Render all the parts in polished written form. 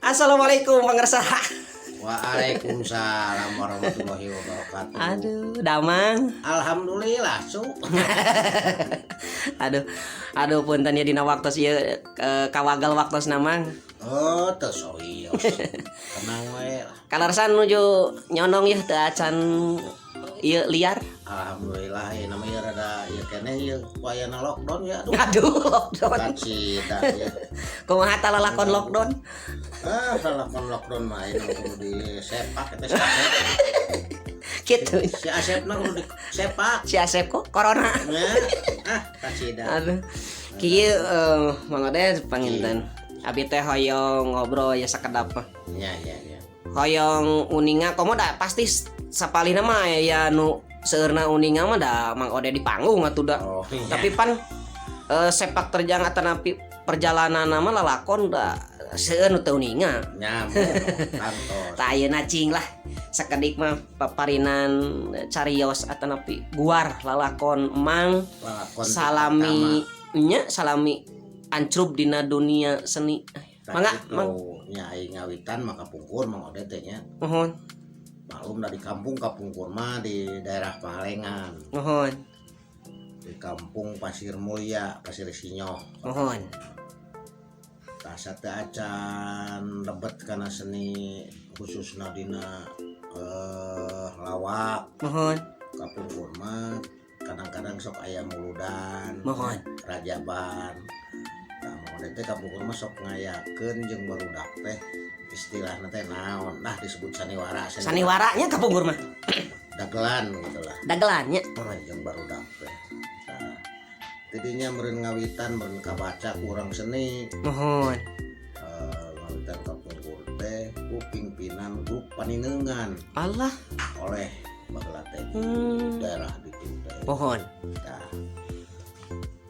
Assalamualaikum pangersa. Waalaikumsalam warahmatullahi wabarakatuh. Aduh, damang. Alhamdulillah, Su. Aduh punten ya dina waktos ieu kawagal waktos namang. Oh, teu soios. Tenang we lah. Kalarsan nuju nyondong ya teu acan ieu liar. Alhamdulillah ya namanya rada ya keneh ieu wayana lockdown ya. Aduh, lockdown. Kacita ya. Kumaha tah lalakon lockdown? Lalakon lockdown mah ini kudu disepak eta si Asep. Gitu. Si Asepna kudu disepak. Si Asep kok corona. Kacida. Aduh. Kieu Mang Ode panginten. Abi teh hoyong ngobrol ya sakedap mah. Ya. Hoyong uninga komo da pasti sapalina mah ya nu seueurna uninga mah da Mang Ode di panggung atuh da. Oh, iya. Tapi pan sepak terjang atanapi perjalanan nama lalakon da seueur nu teu uninga. Nyamuk kantor. Tah ayeuna cing lah sakedik mah paparinan carios atanapi guar lalakon emang Lalakon salami nya salami ancrup dina dunia seni. Mangga mang nya aing ngawitan maka pungkur Mang Ode teh nya. mohon Malum dari kampung Kapungkur mah di daerah Palengan, mohon di kampung Pasir Mulia, Pasir Sinyoh. mohon Tasa teu acan lebet kana seni khususna dina lawak. mohon Kapungkur mah kadang-kadang sok aya muludan, mohon rajaban. Nah, Mang Ode teh Kapungkur mah sok ngayakeun jeung barudak teh istilahna teh naon nah disebut saniwara saniwaranya kapungkur mah dagelan gitu lah dagelannya yang barudak teh nah tidinya meureun ngawitan meureun kabaca kurang seni mohon ngawitan Kapungkur teh ku pimpinan grup paninengan Allah oleh baheula teh di daerah ditu teh mohon nah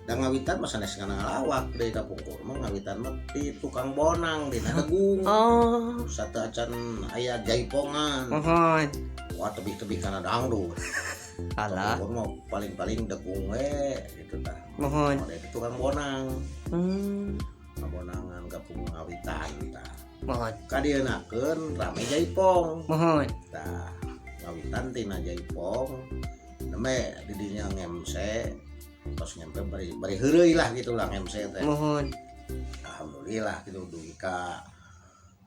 dan ngawitan mah sanes kana ngalawak deui Kapungkur mah ngawitan mah di tukang bonang di Dagung. oh Satu acan aya jaipongan. mohon Wah tebih-tebih kana dangdut. Allah Kapungkur mah paling-paling Dagung we gitu tah. mohon Ada itu tukang bonang. hmm. Bonangan Kapungkur ngawitan tah. mohon Kadienakeun rame jaipong. mohon Tah ngawitan tina jaipong. Neme di dinya ngemse tos nyampe bari heureuy lah gitu lah MC teh. mohon Alhamdulillah gitu dugi ka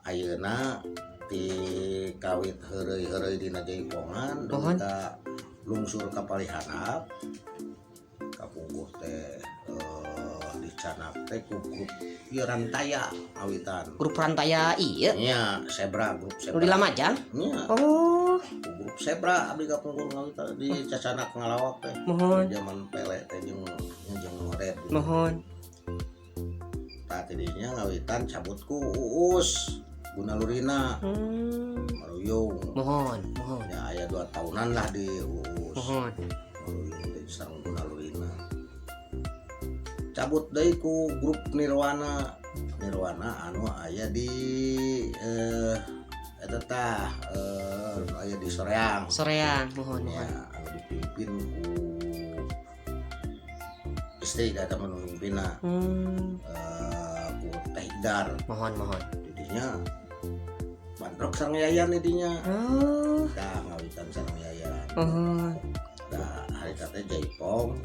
ayeuna ti kawit heureuy dina jaipongan dugi ka lungsur ka Palihanap. Kapungkur teh dicanak teh ku grup ieu Rantaya awitan. grup rantaya ieu Nya Zebra grup nu Zebra. di Lamajang Nya oh grup Zebra abdi Kapungkur ngawitan di cacanak ngalawak teh. mohon Zaman pele teh jeung ngoret. mohon Tah tidinya ngawitan cabut ku Uus Gunalurina Maruyung mohon ya aya 2 tahunan lah di Uus mohon Maruyung di sareng Gunalurina cabut deui ku grup Nirwana anu aya di eta tah aya di Soreang mohon ya anu dipimpin ku istri da teman pemimpinna ku Teh Idar mohon jadinya bandrok sareng yayan didinya oh dah ngawitan sareng yayan mohon dah hari teh jaipong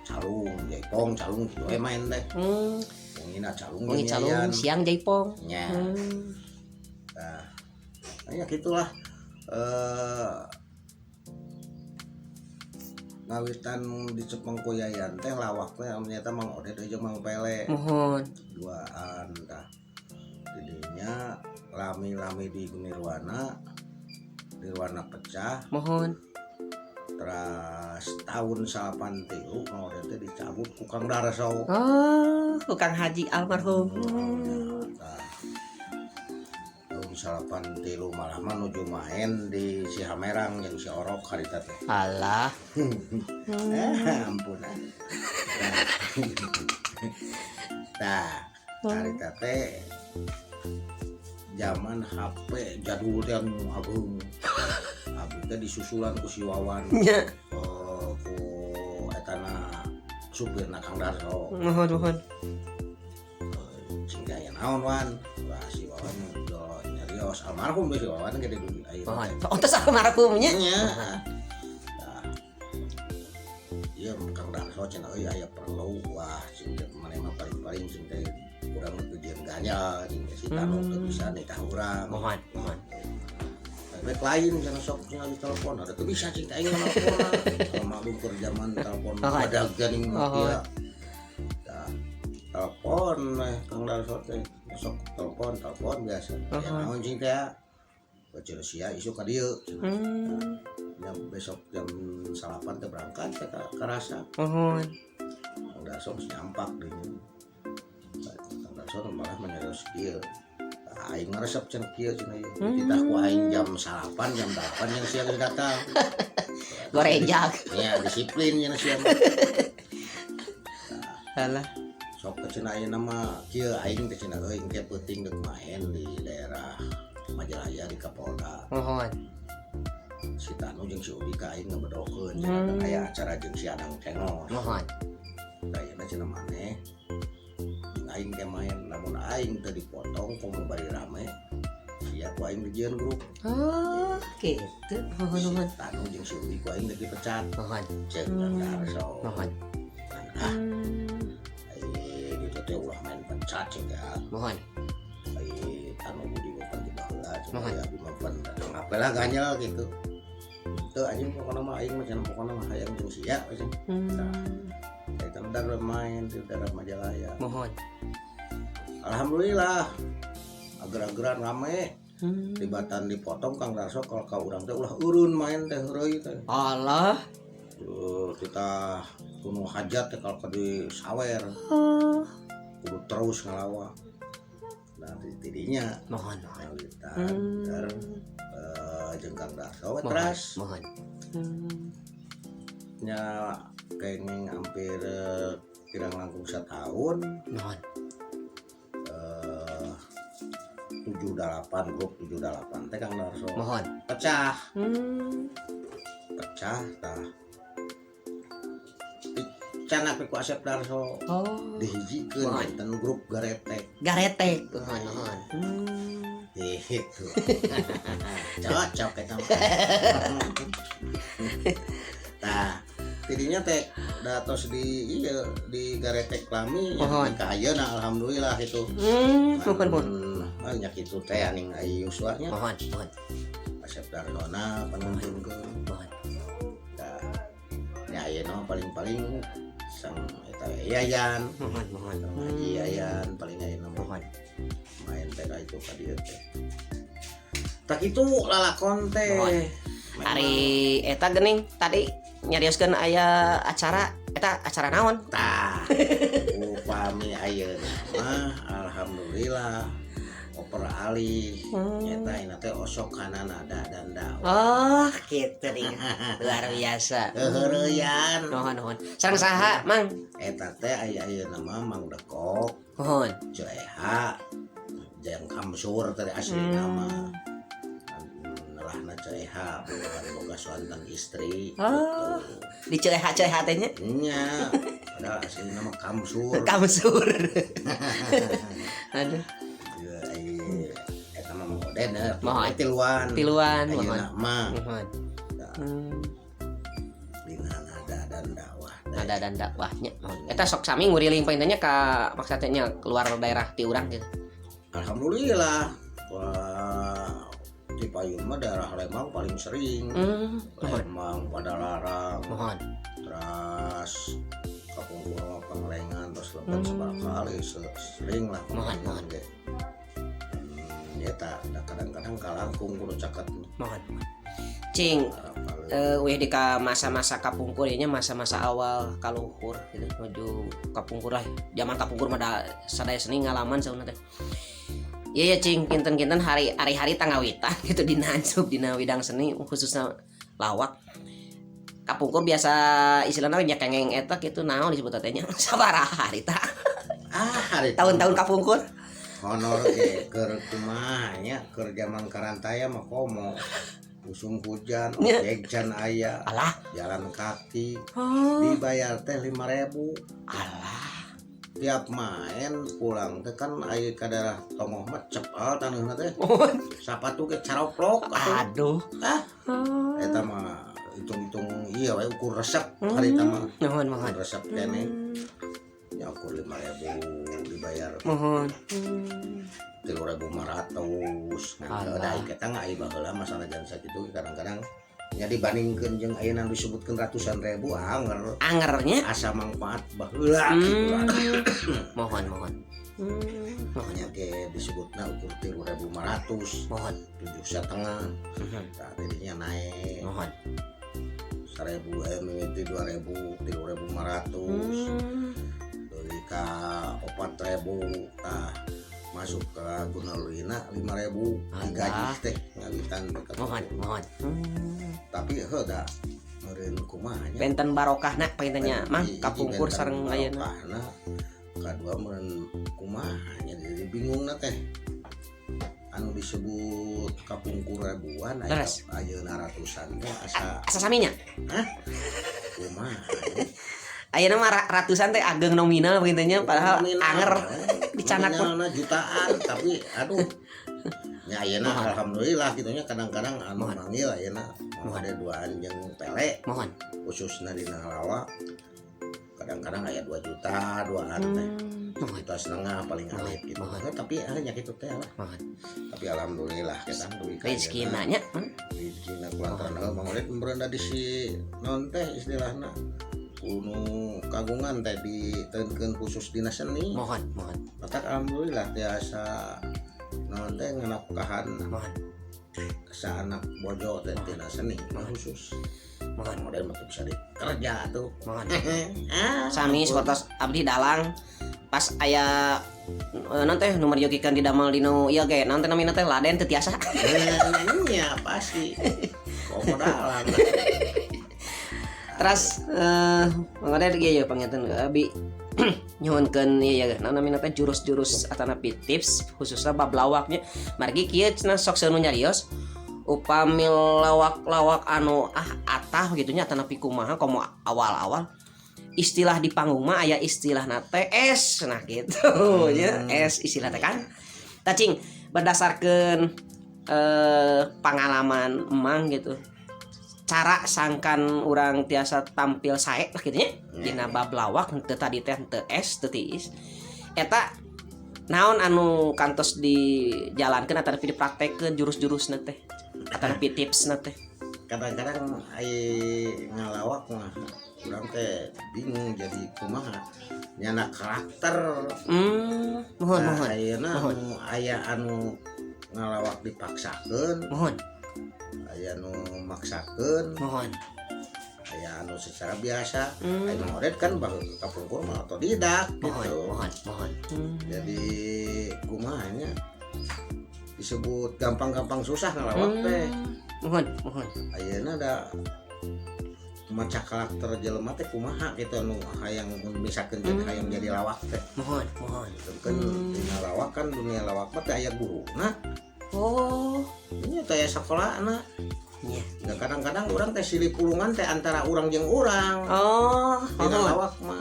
calung kitu we main teh pungina calung Wengi calung siang jaipong nya nah ya gitulah ngawitan di Cepengku yayan teh lawak teh ternyata Mang Ode teh jeung Mang Pele mohon duaan tah didinya lami-lami di Nirwana pecah mohon terus tahun 83 Mang Ode teh dicabut ku Kang Darso oh Kang Haji almarhum tahun 83 malah menuju main di Cihamerang yang si Orok harita teh Allah ampun nah harita teh zaman HP jadul yang agung teh disusulan ku si Wawan nya ku etana supirna Kang Darso mohon sehingga yang naon wan wah si Wawan wios almarhum geus wawan gede duit ayeuna. Mohon. Ontos almarhumnya. Nya. Nah, ieu Kang Darso cenah euy aya perlu wah cing maneh mah paling-paling cing teh urang tujuan ganjal cing si Tanu teu bisa nikah urang. Mohon. Baik lain cenah sok tinggal di telepon ada teu bisa cing teh aing telepon. Sama keur zaman telepon ada geuning Nokia. Telepon Kang Darso teh sok telepon biasa ya naon cing teh baca sia isu ka dieu nya besok jam 8 teh berangkat teh ka Rasa Mohon. Kang Darso geus nyampak deui Kang Darso malah menyerus dieu aing ngaresep cenah kieu cenah ieu ditah ku aing jam 8 jam 8 yang sia geus datang Gorejak. ya disiplin nya sia Alah. sok cenah ayeuna mah kieu aing teh cenah euy engke peuting deuk main di daerah Majalaya di Kapolda. Mohon. Si Tanu jeung si Udi ka aing ngabedokeun cenah aya acara jeung si Adang Cengos. Mohon. Ayeuna cenah maneh jeung aing ke main lamun aing teu dipotong komo bari rame. Sia ku aing dijieun grup. Oh, gitu. Mohon. Si Tanu jeung si Udi ku aing lagi pecat. Mohon. Cek Kang Darso. Mohon. Gitu teh ulah main pecat cing teh. Mohon. Tanu Budi mapan di baheula cenah Mohon. ya di mapan ngapelah ganjal gitu. Teu anjing pokona mah aing mah cenah pokona mah hayang jeung sia we cenah. Saya tendar main di daerah Majalaya. Mohon. Alhamdulillah ager-ageran rame. Tibatan dipotong Kang Darso kalau ka urang teh ulah eureun main teh heureuy teh. Allah. Kita kuno hajat teh kalau di sawer. Kudu terus ngalawa. Nah tidinya Mohon. ngalitan jeung Kang Darso teras Mohon. nya kenging hampir kirang langkung setahun Mohon. 78 grup 78 teh Kang Darso Mohon. pecah tah canak ku Asep Darso Oh. dihijikeun Mohon. enten grup Garetek Garetek. Mohon. gitu cocok eta mah nah tidinya teh datos di ieu di Garetek lami Mohon. ka ayeuna alhamdulillah itu Mohon. banyak itu teh aning aya yuswanya Mohon. Asep Darlona panuntunkeun Mohon. nah nya ayeuna paling-paling sang eta Yayan Mohon. Haji Yayan paling ayeuna mah Mohon. main teh itu ka dieu teh tak itu lalakon teh Mohon. Hari eta geuning tadi nyarioskeun aya acara eta acara naon? tah upami ayeuna mah alhamdulillah oper alih nyata ina teh osok kana nada dan dawa Oh, gitu nih. Luar biasa. heureuyan Mohon. Sareng saha, Mang? eta teh aya ayeuna mah Mang Dekok Mohon. Ceha jeung Kamsur teh asli nama nelahna Ceha bukan boga suantan istri Oh. Di ceha teh nya nya padahal asli nama Kamsur Kamsur. Aduh. Eta mah modern Mohon. tiluan Tiluan, ayeuna mohon. mah Mohon. dina nada dan dakwah Ada dan dakwahnya. Mohon. Eta sok sami nguriling paintanya ka maksudnya keluar daerah ti urang gitu. alhamdulillah wah di Payun mah daerah Lembang paling sering Mohon. Lembang Padalarang Mohon. terus Kapungkur Pengelengan terus lepas sebarang kali sering lah Mohon. ge ya tak kadang-kadang kalangkung kudu caket Mohon. Cing weh di ka masa-masa kapungkur nya masa-masa awal kaluhur gitu menuju kapungkur lah. Zaman kapungkur mah da sadaya seni ngalaman sauna teh. Iya ya cing kinten-kinten hari-hari tanggawitan gitu dina hansub dina widang seni khususnya lawak. Kapungkur biasa istilahna nya kengeng eta kitu naon disebut teh nya sabaraha hari tah. hari Tahun-tahun kapungkur. honor ge keur kumaha nya keur zaman karantaya mah komo musim hujan ojek jan aya Alah. jalan kaki Oh. dibayar teh 5.000 Alah. tiap main pulang teh kan aya ka daerah Tongoh mah cepal taneuhna teh Mohon. sapatu ge caroplok Aduh. eta mah hitung-hitung iya we ukur resep harita mah Mohon. resep kene nya ukur 5.000 dibayar Mohon. 3.500 Alah. da kita nggak aya baheula masalah jan sakitu kadang-kadang nya dibandingkeun jeung ayeuna disebutkeun ratusan ribu Angernya. asa manfaat baheula gitu lah. Mohon. Makanya ke disebutna ukur 3.500 Mohon. 7,5 nah jadinya naik Mohon. 1.000 mimiti 2.000 3.500 dari ka 4.000 nah masuk ke Gunalurina 5.000 digaji teh ngawitan Mohon. tapi heuda meureun kumaha nya Benten barokahna pengennya mah kapungkur sareng ayeuna. barokahna kadua meureun kumaha nya jadi bingungna teh anu disebut kapungkur ribuan ayeuna ratusan teh asa saminya. kumaha Ayeuna mah ratusan teh ageng nominal pengennya padahal anger dicanak nominalna jutaan tapi aduh nya ayeuna alhamdulillah kitunya kadang-kadang anu manggil ayeuna ada duaan jeung pele Mohon. khususna dina lawak kadang-kadang aya 2 juta duaan teh 1,5 paling alit gitu tapi hanya kitu teh lah tapi alhamdulillah kita duit Rezekina nya. rezekina kulantaran mangolek meureuh di si non teh istilahna kuno kagungan teh diteunkeun khusus dina seni Mohon. maka alhamdulillah tiasa non teh nganafkahan sa anak bojo teh dina seni khusus model mah bisa dikerja tuh Sami sekotos abdi dalang pas aya non teh nu marjogikeun di damel dino ieu ge naon teh namina teh laden teu tiasa. Iya pasti komodalan Terus mangade ieu panginten abi nyuhunkeun ieu naon namina teh jurus-jurus atanapi tips khususna bab lawaknya margi kieu cenah sok seunu nyarios upami lawak anu atah gitunya atanapi kumaha komo awal-awal istilah di panggung mah aya istilahna teh es nah gitu ya es istilah teh kan tacing berdasarkan pengalaman emang gitu cara sangkan orang tiasa tampil sae lah gitu nya dina bab lawak teu tadi teh teu es teu tiis eta naon anu kantos dijalankeun ataupun dipraktekkeun jurus-jurusna teh ataupun tipsna teh kadang-kadang ngalawak mah urang teh bingung jadi kumaha nyana karakter mohon ayeuna aya anu ngalawak dipaksakeun mohon aya nu maksakeun mohon aya anu secara biasa aya murid kan baru kapungkur mah otodidak gitu mohon jadi kumaha nya disebut gampang-gampang susah ngalawak teh mohon ayeuna ada maca karakter jelema teh kumaha gitu anu hayang misalkeun jadi hayang jadi lawak teh mohon kan dina lawak kan dunia lawak mah teh aya guruna ini teh aya sakolana ya kadang-kadang orang teh silih pulungan teh antara orang jeung urang dina lawak mah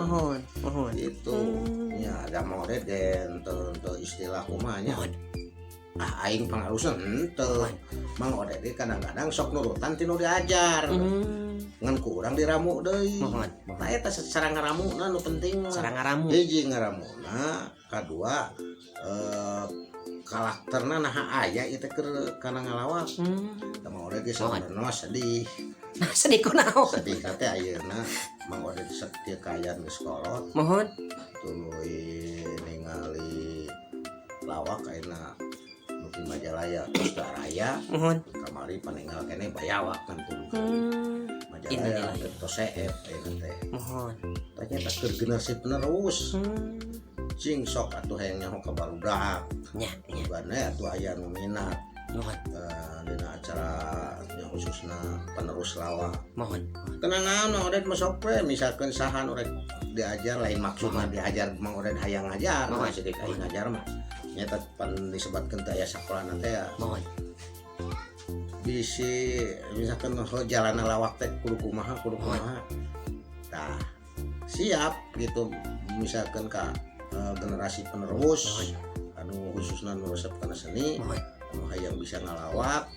mohon gitu nya ada murid gen teu istilah kumaha nya aing pangarusan henteu mang odeh kadang-kadang sok nurutan tinu diajar ngan kurang diramu deui nah eta sareng ngaramuna nu penting sareng ngaramu hiji ngaramuna kadua karakterna naha aya ieu teh keur kana ngalawak tah odeh ge sabenerna sedih sedih kunaon sedih teh ayeuna mang odeh setia kayan geus kolot mohon tuluy ningali lawak ayeuna di Majalaya Costa Raya kamari paninggal kene bayawa kan tuh Majalaya terus CF teh mohon ternyata keur generasi penerus cing sok atuh hayang nyaho ka barudak nya bana atuh aya nu minat mohon dina acara nya khususna penerus lawak mohon tenang naon odeh masok we misalkeun saha nu rek diajar lain maksudna diajar mang odeh hayang ngajar masih dik hayang ngajar mah nyata pan disebutkan teh aya sakolana teh mohon bisi misalkan jalan lawak teh kudu kumaha tah siap gitu misalkan ka generasi penerus anu khususna nu resep kana seni anu hayang bisa ngalawak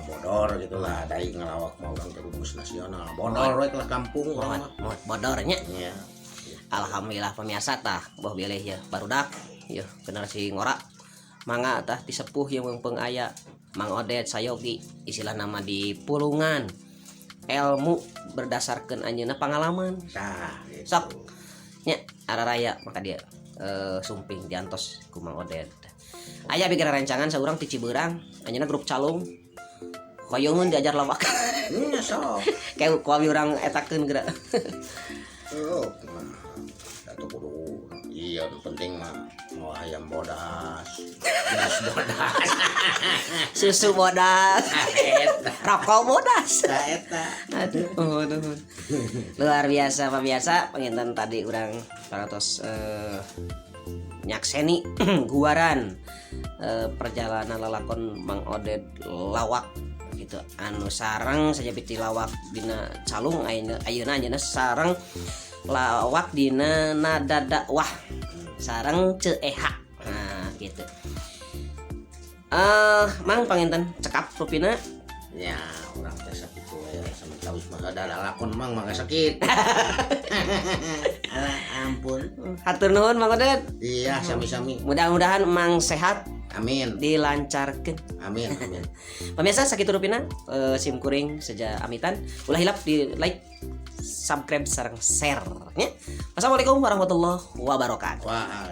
bodor gitulah dari ngelawak mau orang terus nasional bodor we lah kampung orang mah bodornya ya. alhamdulillah pemirsa tah boh bilih ya barudak ya generasi ngora mangga tah disepuh yang mengpeng aya Mang Odet Sayogi istilah nama di Pulungan ilmu berdasarkan anjeunna pengalaman Tah gitu. sok nya araraya maka dia sumping diantos ku Mang Odet aya bikin rancangan saurang ti Cibeurang anjeunna grup calung hoyongeun diajar lawak nya sok kayak ku abi urang etakeun geura oh itu kudu iya nu penting mah mau ayam bodas beras bodas susu bodas rokok bodas eta aduh luar biasa pemirsa penginten tadi urang parantos nyakseni guaran perjalanan lalakon Mang Odet lawak gitu anu sareng saja piti lawak dina calung ayeuna anjeunna sareng lawak dina nada dakwah sareng ceeha nah gitu Mang panginten cekap rupina ya orang teh sakitu ya sama tahu mah ada lakon mang mangga sakit ampun hatur nuhun Mang Odet iya sami-sami mudah-mudahan Mang sehat amin dilancarkan amin amin pemirsa sakitu rupina sim kuring saja amitan ulah hilap di like subscribe sareng share nya. Wassalamualaikum warahmatullahi wabarakatuh. wah